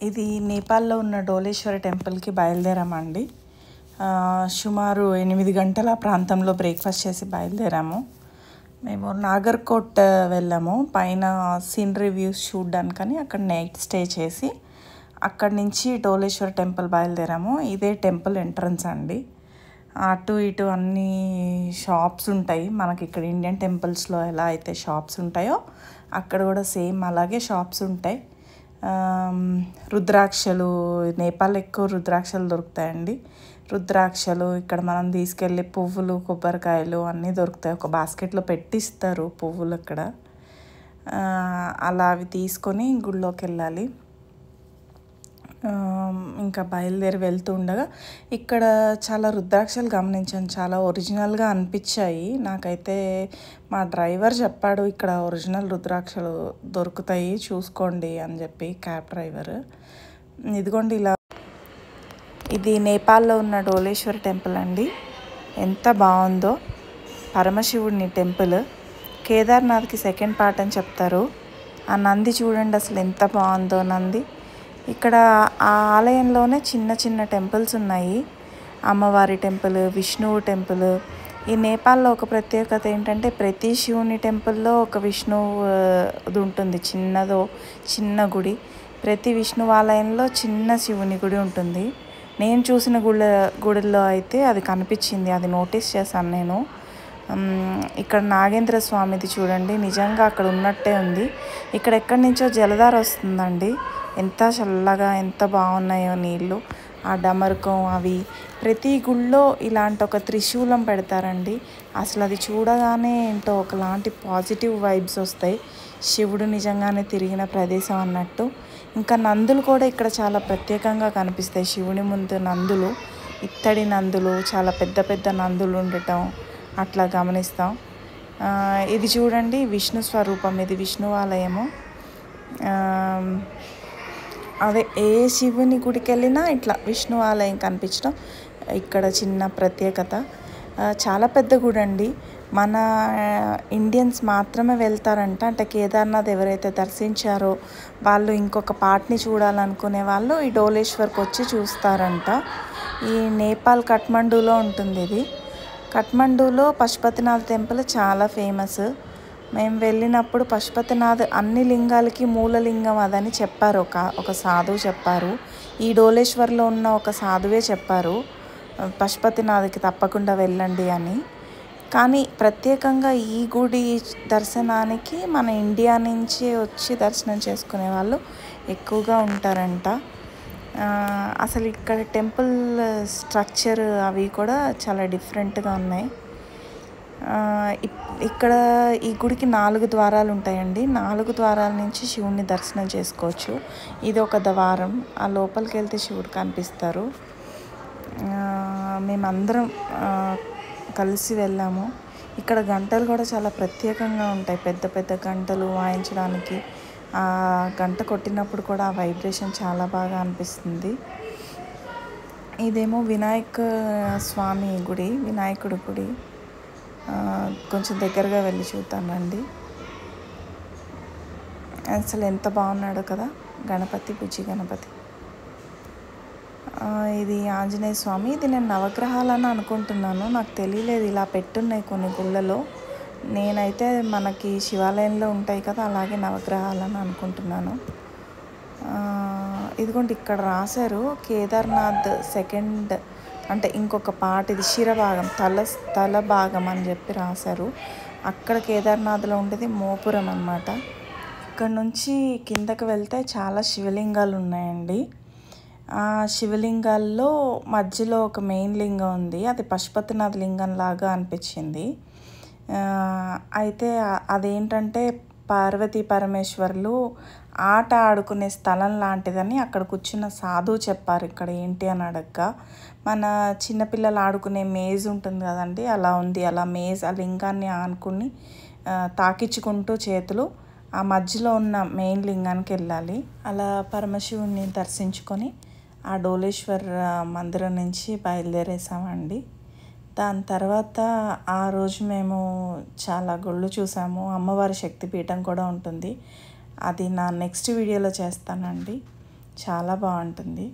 ఇది నేపాల్లో ఉన్న డోలేశ్వర టెంపుల్కి బయలుదేరామండి. సుమారు 8 గంటల ప్రాంతంలో బ్రేక్ఫాస్ట్ చేసి బయలుదేరాము. మేము నాగర్కోట్ వెళ్ళాము పైన సీనరీ వ్యూస్ చూడడానికని. అక్కడ నైట్ స్టే చేసి అక్కడి నుంచి డోలేశ్వర టెంపుల్ బయలుదేరాము. ఇదే టెంపుల్ ఎంట్రన్స్ అండి. అటు ఇటు అన్ని షాప్స్ ఉంటాయి. మనకి ఇక్కడ ఇండియన్ టెంపుల్స్లో ఎలా అయితే షాప్స్ ఉంటాయో అక్కడ కూడా సేమ్ అలాగే షాప్స్ ఉంటాయి. రుద్రాక్షలు, నేపాల్ ఎక్కువ రుద్రాక్షలు దొరుకుతాయండి. రుద్రాక్షలు ఇక్కడ మనం తీసుకెళ్ళి పువ్వులు, కొబ్బరికాయలు అన్నీ దొరుకుతాయి. ఒక బాస్కెట్లో పెట్టిస్తారు పువ్వులు అక్కడ. అలా అవి తీసుకొని గుళ్ళోకి వెళ్ళాలి. ఇంకా బయలుదేరి వెళ్తూ ఉండగా ఇక్కడ చాలా రుద్రాక్షలు గమనించాను. చాలా ఒరిజినల్గా అనిపించాయి నాకైతే. మా డ్రైవర్ చెప్పాడు ఇక్కడ ఒరిజినల్ రుద్రాక్షలు దొరుకుతాయి చూసుకోండి అని చెప్పి, క్యాబ్ డ్రైవర్. ఇదిగోండి ఇలా. ఇది నేపాల్లో ఉన్న డోలేశ్వర టెంపుల్ అండి. ఎంత బాగుందో. పరమశివుడిని టెంపుల్. కేదార్నాథ్కి సెకండ్ పార్ట్ అని చెప్తారు. ఆ నంది చూడండి అసలు ఎంత బాగుందో నంది. ఇక్కడ ఆ ఆలయంలోనే చిన్న చిన్న టెంపుల్స్ ఉన్నాయి. అమ్మవారి టెంపుల్, విష్ణువు టెంపుల్. ఈ నేపాల్లో ఒక ప్రత్యేకత ఏంటంటే ప్రతి శివుని టెంపుల్లో ఒక విష్ణువుది ఉంటుంది. చిన్న గుడి. ప్రతి విష్ణు ఆలయంలో చిన్న శివుని గుడి ఉంటుంది. నేను చూసిన గుడిలో అయితే అది కనిపించింది. అది నోటీస్ చేశాను నేను. ఇక్కడ నాగేంద్ర స్వామిది చూడండి, నిజంగా అక్కడ ఉన్నట్టే ఉంది. ఇక్కడ ఎక్కడి నుంచో జలధార వస్తుందండి. ఎంత చల్లగా, ఎంత బాగున్నాయో నీళ్ళు. ఆ డమరుకం అవి. ప్రతి గుళ్ళో ఇలాంటి ఒక త్రిశూలం పెడతారండి. అసలు అది చూడగానే ఏంటో ఒకలాంటి పాజిటివ్ వైబ్స్ వస్తాయి. శివుడు నిజంగానే తిరిగిన ప్రదేశం అన్నట్టు. ఇంకా నందులు కూడా ఇక్కడ చాలా ప్రత్యేకంగా కనిపిస్తాయి. శివుని ముందు నందులు, ఇత్తడి నందులు, చాలా పెద్ద పెద్ద నందులు ఉండటం అట్లా గమనిస్తాం. ఇది చూడండి విష్ణు స్వరూపం. ఇది విష్ణు ఆలయము. అదే ఏ శివుని గుడికి వెళ్ళినా ఇట్లా విష్ణు ఆలయం కనిపించడం ఇక్కడ చిన్న ప్రత్యేకత. చాలా పెద్ద గుడి అండి. మన ఇండియన్స్ మాత్రమే వెళ్తారంట. అంటే కేదార్నాథ్ ఎవరైతే దర్శించారో వాళ్ళు ఇంకొక పార్ట్ని చూడాలనుకునే వాళ్ళు ఈ డోలేశ్వర్కి వచ్చి చూస్తారంట. ఈ నేపాల్ కాఠ్మండూలో ఉంటుంది ఇది. కాఠ్మండూలో పశుపతినాథ్ టెంపుల్ చాలా ఫేమస్. మేము వెళ్ళినప్పుడు పశుపతినాథ్ అన్ని లింగాలకి మూలలింగం అదని చెప్పారు. ఒక సాధువు చెప్పారు. ఈ డోలేశ్వర్లో ఉన్న ఒక సాధువే చెప్పారు పశుపతినాథ్కి తప్పకుండా వెళ్ళండి అని. కానీ ప్రత్యేకంగా ఈ గుడి దర్శనానికి మన ఇండియా నుంచి వచ్చి దర్శనం చేసుకునే వాళ్ళు ఎక్కువగా ఉంటారంట. అసలు ఇక్కడ టెంపుల్ స్ట్రక్చర్ అవి కూడా చాలా డిఫరెంట్గా ఉన్నాయి. ఇక్కడ ఈ గుడికి 4 ద్వారాలు ఉంటాయండి. 4 ద్వారాల నుంచి శివుణ్ణి దర్శనం చేసుకోవచ్చు. ఇది ఒక ద్వారం. ఆ లోపలికి వెళ్తే శివుడు కనిపిస్తారు. మేమందరం కలిసి వెళ్ళాము. ఇక్కడ గంటలు కూడా చాలా ప్రత్యేకంగా ఉంటాయి. పెద్ద పెద్ద గంటలు వాయించడానికి. ఆ గంట కొట్టినప్పుడు కూడా ఆ వైబ్రేషన్ చాలా బాగా అనిపిస్తుంది. ఇదేమో వినాయక స్వామి గుడి, వినాయకుడి గుడి. కొంచెం దగ్గరగా వెళ్ళి చూద్దామండి. అసలు ఎంత బాగున్నాడో కదా గణపతి, బుజ్జి గణపతి. ఇది ఆంజనేయ స్వామి. ఇది నేను నవగ్రహాలని అనుకుంటున్నాను. నాకు తెలియలేదు ఇలా పెట్టున్నాయి కొన్ని గుళ్ళలో. నేనైతే మనకి శివాలయంలో ఉంటాయి కదా అలాగే నవగ్రహాలని అనుకుంటున్నాను. ఇదిగోండి ఇక్కడ రాశారు కేదార్నాథ్ సెకండ్ అంటే ఇంకొక పార్ట్. ఇది శిరభాగం, తల భాగం అని చెప్పి రాశారు. అక్కడ కేదార్నాథ్లో ఉండేది మోపురం అన్నమాట. ఇక్కడ నుంచి కిందకి వెళ్తే చాలా శివలింగాలు ఉన్నాయండి. ఆ శివలింగాల్లో మధ్యలో ఒక మెయిన్ లింగం ఉంది. అది పశుపతినాథ్ లింగం లాగా అనిపించింది. అయితే అదేంటంటే పార్వతీ పరమేశ్వర్లు ఆట ఆడుకునే స్థలం లాంటిదని అక్కడ కూర్చున్న సాధువు చెప్పారు. ఇక్కడ ఏంటి అని అడగ్గా మన చిన్నపిల్లలు ఆడుకునే మేజ్ ఉంటుంది కదండి, అలా ఉంది. అలా మేజ్ ఆ లింగాన్ని ఆనుకుని తాకించుకుంటూ చేతులు ఆ మధ్యలో ఉన్న మెయిన్ లింగానికి వెళ్ళాలి. అలా పరమశివుణ్ణి దర్శించుకొని ఆ డోలేశ్వర్ మందిరం నుంచి బయలుదేరేసామండి. దాని తర్వాత ఆ రోజు మేము చాలా గుళ్ళు చూసాము. అమ్మవారి శక్తిపీఠం కూడా ఉంటుంది. అది నా నెక్స్ట్ వీడియోలో చేస్తానండి. చాలా బాగుంటుంది.